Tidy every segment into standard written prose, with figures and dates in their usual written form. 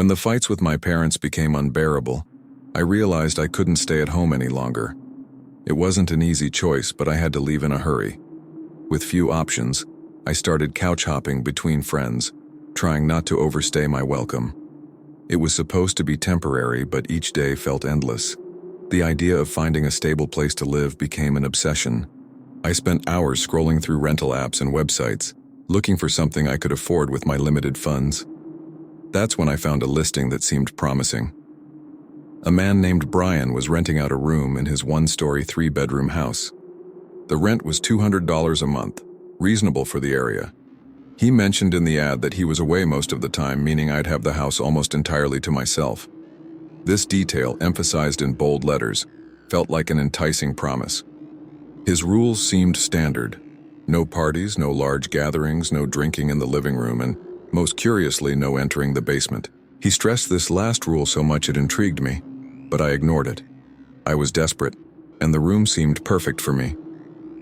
When the fights with my parents became unbearable, I realized I couldn't stay at home any longer. It wasn't an easy choice, but I had to leave in a hurry. With few options, I started couch hopping between friends, trying not to overstay my welcome. It was supposed to be temporary, but each day felt endless. The idea of finding a stable place to live became an obsession. I spent hours scrolling through rental apps and websites, looking for something I could afford with my limited funds. That's when I found a listing that seemed promising. A man named Brian was renting out a room in his one-story, three-bedroom house. The rent was $200 a month, reasonable for the area. He mentioned in the ad that he was away most of the time, meaning I'd have the house almost entirely to myself. This detail, emphasized in bold letters, felt like an enticing promise. His rules seemed standard. No parties, no large gatherings, no drinking in the living room, and most curiously, no entering the basement. He stressed this last rule so much it intrigued me, but I ignored it. I was desperate, and the room seemed perfect for me.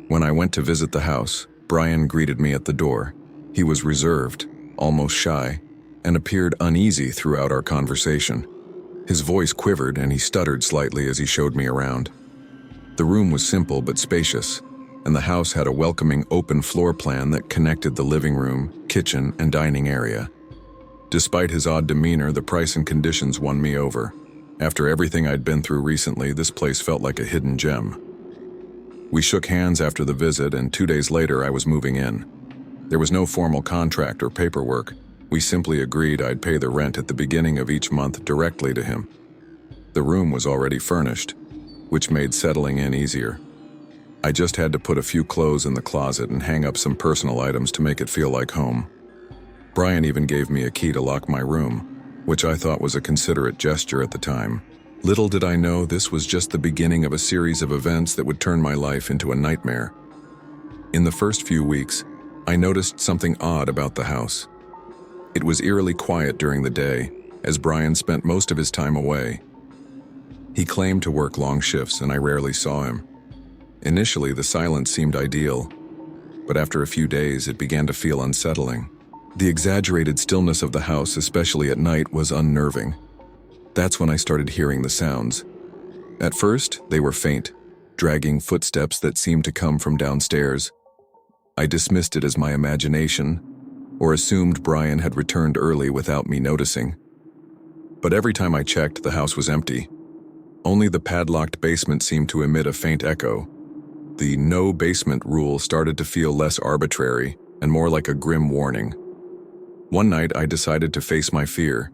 When I went to visit the house, Brian greeted me at the door. He was reserved, almost shy, and appeared uneasy throughout our conversation. His voice quivered and he stuttered slightly as he showed me around. The room was simple but spacious, and the house had a welcoming open floor plan that connected the living room, kitchen, and dining area. Despite his odd demeanor, the price and conditions won me over. After everything I'd been through recently, this place felt like a hidden gem. We shook hands after the visit, and 2 days later I was moving in. There was no formal contract or paperwork. We simply agreed I'd pay the rent at the beginning of each month directly to him. The room was already furnished, which made settling in easier. I just had to put a few clothes in the closet and hang up some personal items to make it feel like home. Brian even gave me a key to lock my room, which I thought was a considerate gesture at the time. Little did I know this was just the beginning of a series of events that would turn my life into a nightmare. In the first few weeks, I noticed something odd about the house. It was eerily quiet during the day, as Brian spent most of his time away. He claimed to work long shifts, and I rarely saw him. Initially, the silence seemed ideal, but after a few days, it began to feel unsettling. The exaggerated stillness of the house, especially at night, was unnerving. That's when I started hearing the sounds. At first, they were faint, dragging footsteps that seemed to come from downstairs. I dismissed it as my imagination, or assumed Brian had returned early without me noticing. But every time I checked, the house was empty. Only the padlocked basement seemed to emit a faint echo. The no basement rule started to feel less arbitrary and more like a grim warning. One night, I decided to face my fear.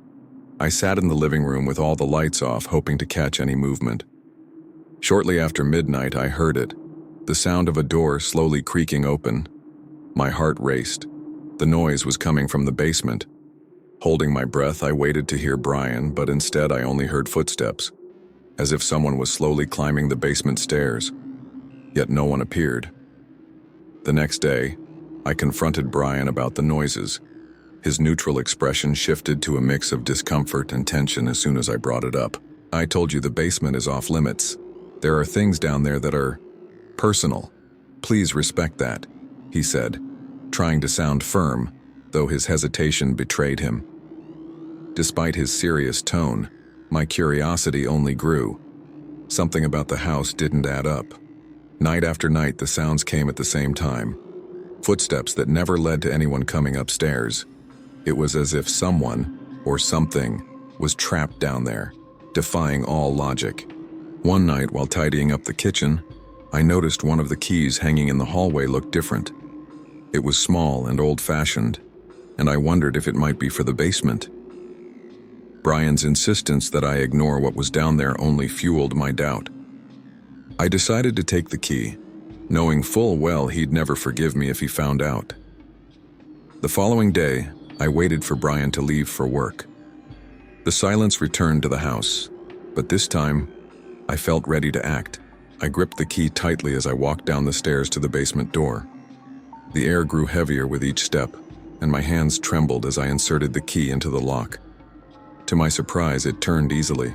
I sat in the living room with all the lights off, hoping to catch any movement. Shortly after midnight, I heard it, the sound of a door slowly creaking open. My heart raced. The noise was coming from the basement. Holding my breath, I waited to hear Brian, but instead I only heard footsteps, as if someone was slowly climbing the basement stairs. Yet no one appeared. The next day, I confronted Brian about the noises. His neutral expression shifted to a mix of discomfort and tension as soon as I brought it up. "I told you the basement is off limits. There are things down there that are personal. Please respect that," he said, trying to sound firm, though his hesitation betrayed him. Despite his serious tone, my curiosity only grew. Something about the house didn't add up. Night after night, the sounds came at the same time. Footsteps that never led to anyone coming upstairs. It was as if someone, or something, was trapped down there, defying all logic. One night, while tidying up the kitchen, I noticed one of the keys hanging in the hallway looked different. It was small and old-fashioned, and I wondered if it might be for the basement. Brian's insistence that I ignore what was down there only fueled my doubt. I decided to take the key, knowing full well he'd never forgive me if he found out. The following day, I waited for Brian to leave for work. The silence returned to the house, but this time, I felt ready to act. I gripped the key tightly as I walked down the stairs to the basement door. The air grew heavier with each step, and my hands trembled as I inserted the key into the lock. To my surprise, it turned easily.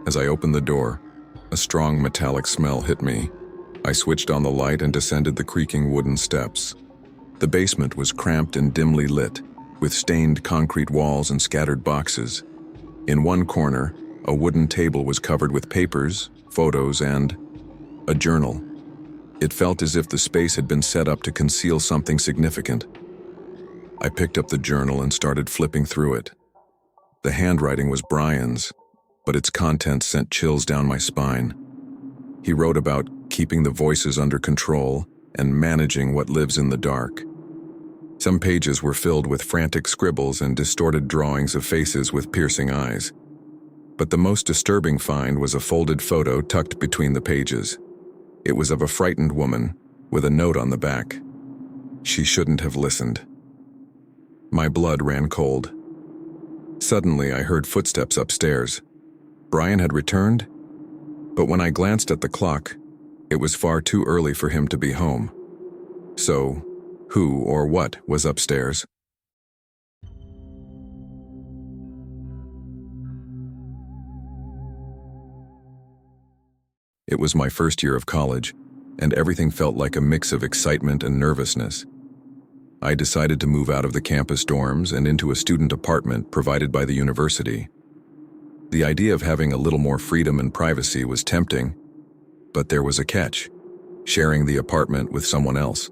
As I opened the door, a strong metallic smell hit me. I switched on the light and descended the creaking wooden steps. The basement was cramped and dimly lit, with stained concrete walls and scattered boxes. In one corner, a wooden table was covered with papers, photos, and a journal. It felt as if the space had been set up to conceal something significant. I picked up the journal and started flipping through it. The handwriting was Brian's, but its contents sent chills down my spine. He wrote about keeping the voices under control and managing what lives in the dark. Some pages were filled with frantic scribbles and distorted drawings of faces with piercing eyes. But the most disturbing find was a folded photo tucked between the pages. It was of a frightened woman with a note on the back. She shouldn't have listened. My blood ran cold. Suddenly, I heard footsteps upstairs. Brian had returned, but when I glanced at the clock, it was far too early for him to be home. So, who or what was upstairs? It was my first year of college, and everything felt like a mix of excitement and nervousness. I decided to move out of the campus dorms and into a student apartment provided by the university. The idea of having a little more freedom and privacy was tempting, but there was a catch: sharing the apartment with someone else.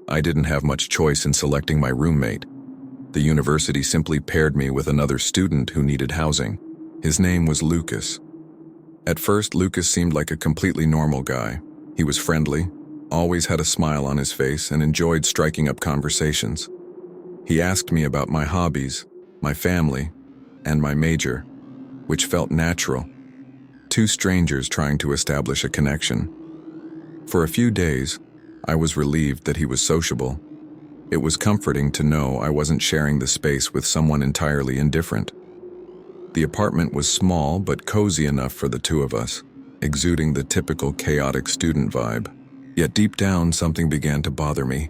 I didn't have much choice in selecting my roommate. The university simply paired me with another student who needed housing. His name was Lucas. At first, Lucas seemed like a completely normal guy. He was friendly, always had a smile on his face, and enjoyed striking up conversations. He asked me about my hobbies, my family, and my major, which felt natural. Two strangers trying to establish a connection. For a few days, I was relieved that he was sociable. It was comforting to know I wasn't sharing the space with someone entirely indifferent. The apartment was small but cozy enough for the two of us, exuding the typical chaotic student vibe. Yet deep down, something began to bother me.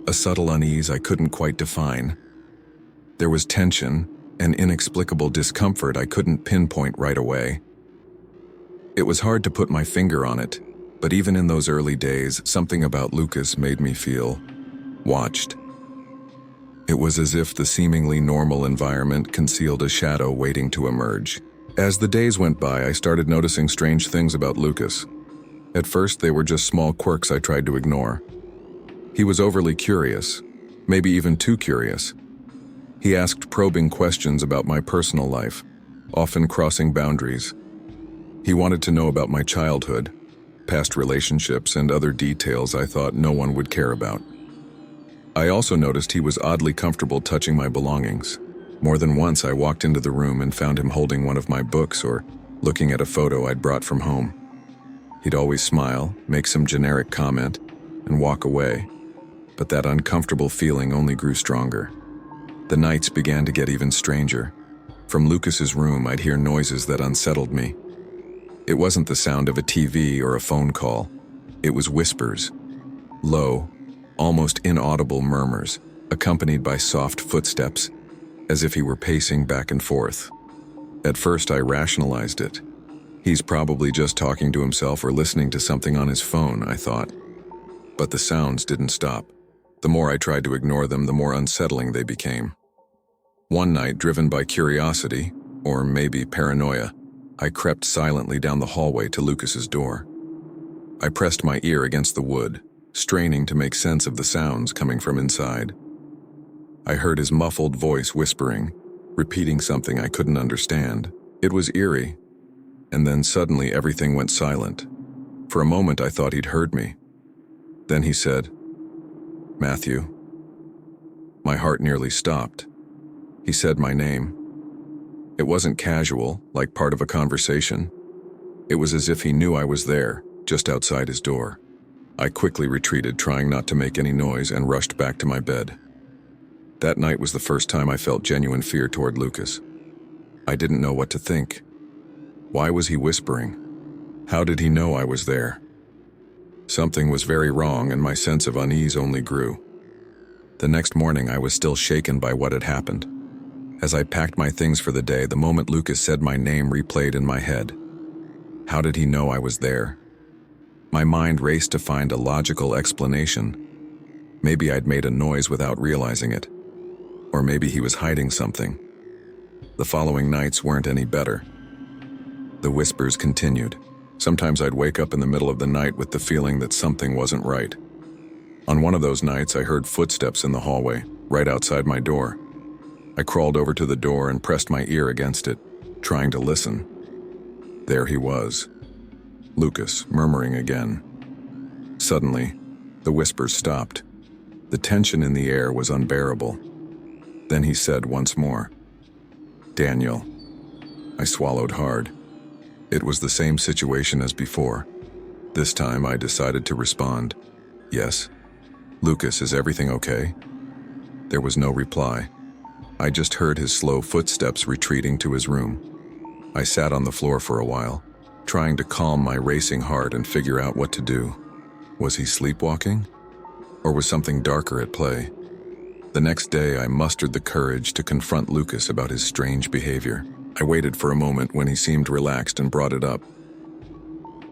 A subtle unease I couldn't quite define. There was tension, an inexplicable discomfort I couldn't pinpoint right away. It was hard to put my finger on it, but even in those early days, something about Lucas made me feel watched. It was as if the seemingly normal environment concealed a shadow waiting to emerge. As the days went by, I started noticing strange things about Lucas. At first, they were just small quirks I tried to ignore. He was overly curious, maybe even too curious. He asked probing questions about my personal life, often crossing boundaries. He wanted to know about my childhood, past relationships, and other details I thought no one would care about. I also noticed he was oddly comfortable touching my belongings. More than once, I walked into the room and found him holding one of my books or looking at a photo I'd brought from home. He'd always smile, make some generic comment, and walk away, but that uncomfortable feeling only grew stronger. The nights began to get even stranger. From Lucas's room, I'd hear noises that unsettled me. It wasn't the sound of a TV or a phone call. It was whispers, low, almost inaudible murmurs, accompanied by soft footsteps, as if he were pacing back and forth. At first, I rationalized it. He's probably just talking to himself or listening to something on his phone, I thought. But the sounds didn't stop. The more I tried to ignore them, the more unsettling they became. One night, driven by curiosity, or maybe paranoia, I crept silently down the hallway to Lucas's door. I pressed my ear against the wood, straining to make sense of the sounds coming from inside. I heard his muffled voice whispering, repeating something I couldn't understand. It was eerie, and then suddenly everything went silent. For a moment I thought he'd heard me. Then he said, "Matthew." My heart nearly stopped. He said my name. It wasn't casual, like part of a conversation. It was as if he knew I was there, just outside his door. I quickly retreated, trying not to make any noise, and rushed back to my bed. That night was the first time I felt genuine fear toward Lucas. I didn't know what to think. Why was he whispering? How did he know I was there? Something was very wrong, and my sense of unease only grew. The next morning, I was still shaken by what had happened. As I packed my things for the day, the moment Lucas said my name replayed in my head. How did he know I was there? My mind raced to find a logical explanation. Maybe I'd made a noise without realizing it. Or maybe he was hiding something. The following nights weren't any better. The whispers continued. Sometimes I'd wake up in the middle of the night with the feeling that something wasn't right. On one of those nights, I heard footsteps in the hallway, right outside my door. I crawled over to the door and pressed my ear against it, trying to listen. There he was, Lucas, murmuring again. Suddenly, the whispers stopped. The tension in the air was unbearable. Then he said once more, "Daniel." I swallowed hard. It was the same situation as before. This time I decided to respond, "Yes. Lucas, is everything okay?" There was no reply. I just heard his slow footsteps retreating to his room. I sat on the floor for a while, trying to calm my racing heart and figure out what to do. Was he sleepwalking? Or was something darker at play? The next day, I mustered the courage to confront Lucas about his strange behavior. I waited for a moment when he seemed relaxed and brought it up.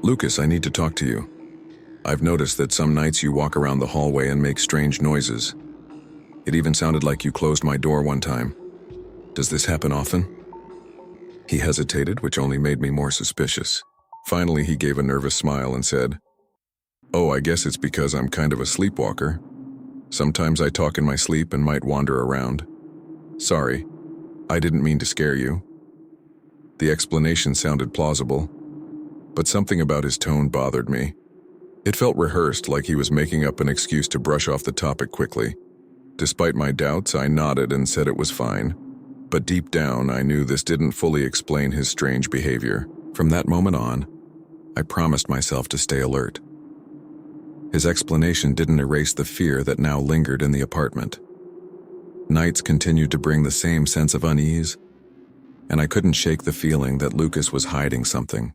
"Lucas, I need to talk to you. I've noticed that some nights you walk around the hallway and make strange noises. It even sounded like you closed my door one time. Does this happen often?" He hesitated, which only made me more suspicious. Finally, he gave a nervous smile and said, "Oh, I guess it's because I'm kind of a sleepwalker. Sometimes I talk in my sleep and might wander around. Sorry, I didn't mean to scare you." The explanation sounded plausible, but something about his tone bothered me. It felt rehearsed, like he was making up an excuse to brush off the topic quickly. Despite my doubts, I nodded and said it was fine. But deep down, I knew this didn't fully explain his strange behavior. From that moment on, I promised myself to stay alert. His explanation didn't erase the fear that now lingered in the apartment. Nights continued to bring the same sense of unease, and I couldn't shake the feeling that Lucas was hiding something.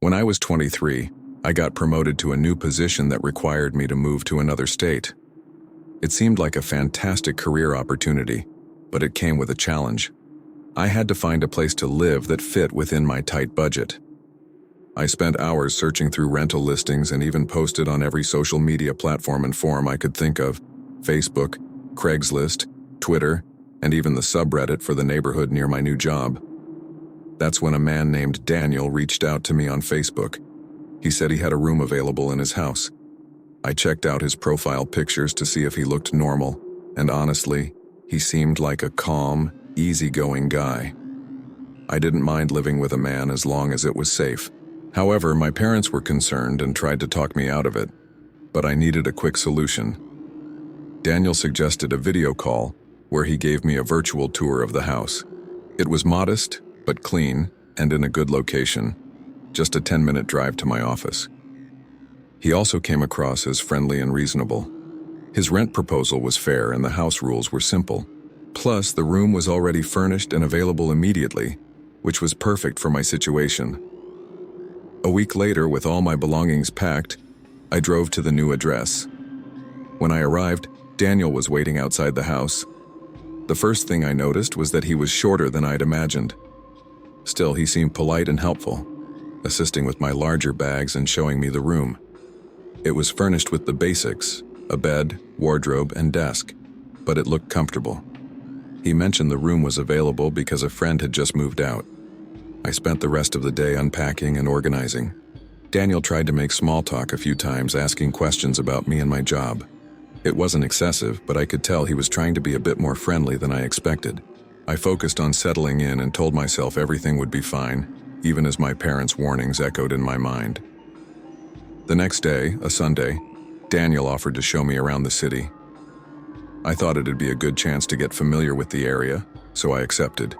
When I was 23, I got promoted to a new position that required me to move to another state. It seemed like a fantastic career opportunity, but it came with a challenge. I had to find a place to live that fit within my tight budget. I spent hours searching through rental listings and even posted on every social media platform and forum I could think of: Facebook, Craigslist, Twitter, and even the subreddit for the neighborhood near my new job. That's when a man named Daniel reached out to me on Facebook. He said he had a room available in his house. I checked out his profile pictures to see if he looked normal, and honestly, he seemed like a calm, easygoing guy. I didn't mind living with a man as long as it was safe. However, my parents were concerned and tried to talk me out of it, but I needed a quick solution. Daniel suggested a video call where he gave me a virtual tour of the house. It was modest, but clean and in a good location, just a 10-minute drive to my office. He also came across as friendly and reasonable. His rent proposal was fair and the house rules were simple. Plus, the room was already furnished and available immediately, which was perfect for my situation. A week later, with all my belongings packed, I drove to the new address. When I arrived, Daniel was waiting outside the house. The first thing I noticed was that he was shorter than I'd imagined. Still, he seemed polite and helpful, assisting with my larger bags and showing me the room. It was furnished with the basics: a bed, wardrobe, and desk, but it looked comfortable. He mentioned the room was available because a friend had just moved out. I spent the rest of the day unpacking and organizing. Daniel tried to make small talk a few times, asking questions about me and my job. It wasn't excessive, but I could tell he was trying to be a bit more friendly than I expected. I focused on settling in and told myself everything would be fine, even as my parents' warnings echoed in my mind. The next day, a Sunday, Daniel offered to show me around the city. I thought it'd be a good chance to get familiar with the area, so I accepted.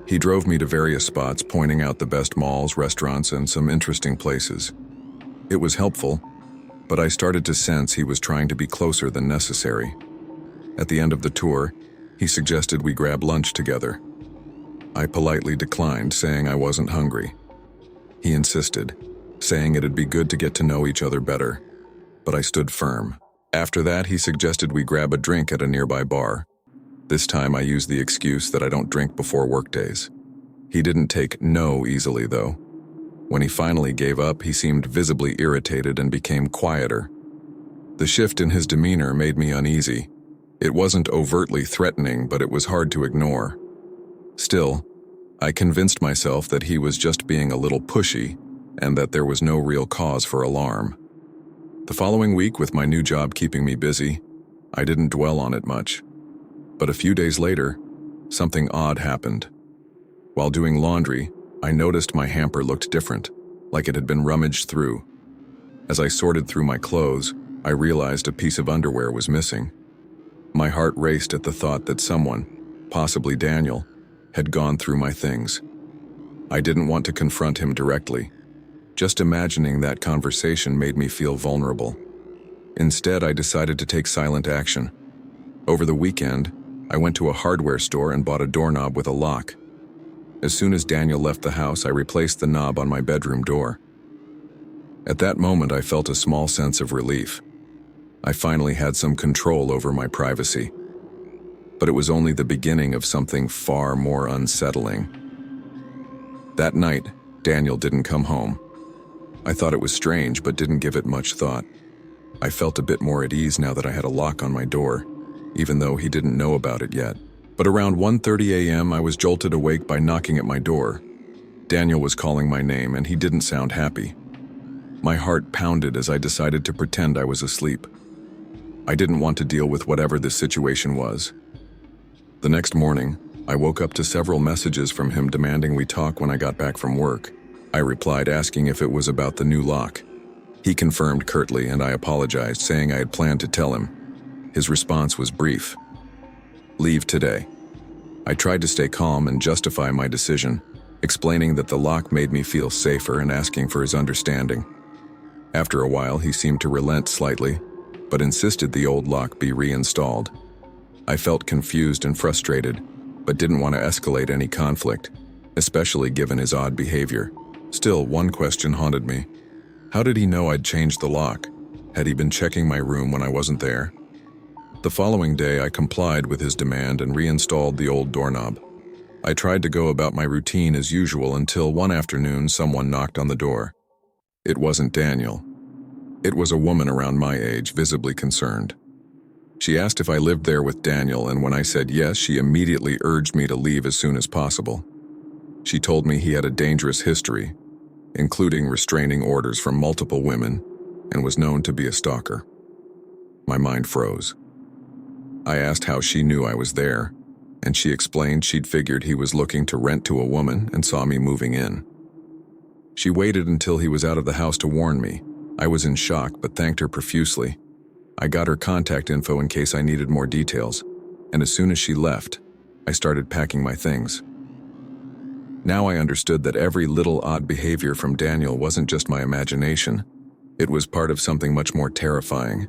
He drove me to various spots, pointing out the best malls, restaurants, and some interesting places. It was helpful, but I started to sense he was trying to be closer than necessary. At the end of the tour, he suggested we grab lunch together. I politely declined, saying I wasn't hungry. He insisted, saying it'd be good to get to know each other better, but I stood firm. After that, he suggested we grab a drink at a nearby bar. This time I used the excuse that I don't drink before workdays. He didn't take no easily, though. When he finally gave up, he seemed visibly irritated and became quieter. The shift in his demeanor made me uneasy. It wasn't overtly threatening, but it was hard to ignore. Still, I convinced myself that he was just being a little pushy and that there was no real cause for alarm. The following week, with my new job keeping me busy, I didn't dwell on it much. But a few days later, something odd happened. While doing laundry, I noticed my hamper looked different, like it had been rummaged through. As I sorted through my clothes, I realized a piece of underwear was missing. My heart raced at the thought that someone, possibly Daniel, had gone through my things. I didn't want to confront him directly. Just imagining that conversation made me feel vulnerable. Instead, I decided to take silent action. Over the weekend, I went to a hardware store and bought a doorknob with a lock. As soon as Daniel left the house, I replaced the knob on my bedroom door. At that moment, I felt a small sense of relief. I finally had some control over my privacy. But it was only the beginning of something far more unsettling. That night, Daniel didn't come home. I thought it was strange, but didn't give it much thought. I felt a bit more at ease now that I had a lock on my door, even though he didn't know about it yet. But around 1:30 a.m., I was jolted awake by knocking at my door. Daniel was calling my name, and he didn't sound happy. My heart pounded as I decided to pretend I was asleep. I didn't want to deal with whatever this situation was. The next morning, I woke up to several messages from him demanding we talk when I got back from work. I replied asking if it was about the new lock. He confirmed curtly, and I apologized, saying I had planned to tell him. His response was brief. Leave today. I tried to stay calm and justify my decision, explaining that the lock made me feel safer and asking for his understanding. After a while, he seemed to relent slightly, but insisted the old lock be reinstalled. I felt confused and frustrated, but didn't want to escalate any conflict, especially given his odd behavior. Still, one question haunted me. How did he know I'd changed the lock? Had he been checking my room when I wasn't there? The following day, I complied with his demand and reinstalled the old doorknob. I tried to go about my routine as usual until one afternoon someone knocked on the door. It wasn't Daniel. It was a woman around my age, visibly concerned. She asked if I lived there with Daniel, and when I said yes, she immediately urged me to leave as soon as possible. She told me he had a dangerous history, including restraining orders from multiple women, and was known to be a stalker. My mind froze. I asked how she knew I was there, and she explained she'd figured he was looking to rent to a woman and saw me moving in. She waited until he was out of the house to warn me. I was in shock, but thanked her profusely. I got her contact info in case I needed more details, and as soon as she left, I started packing my things. Now I understood that every little odd behavior from Daniel wasn't just my imagination. It was part of something much more terrifying.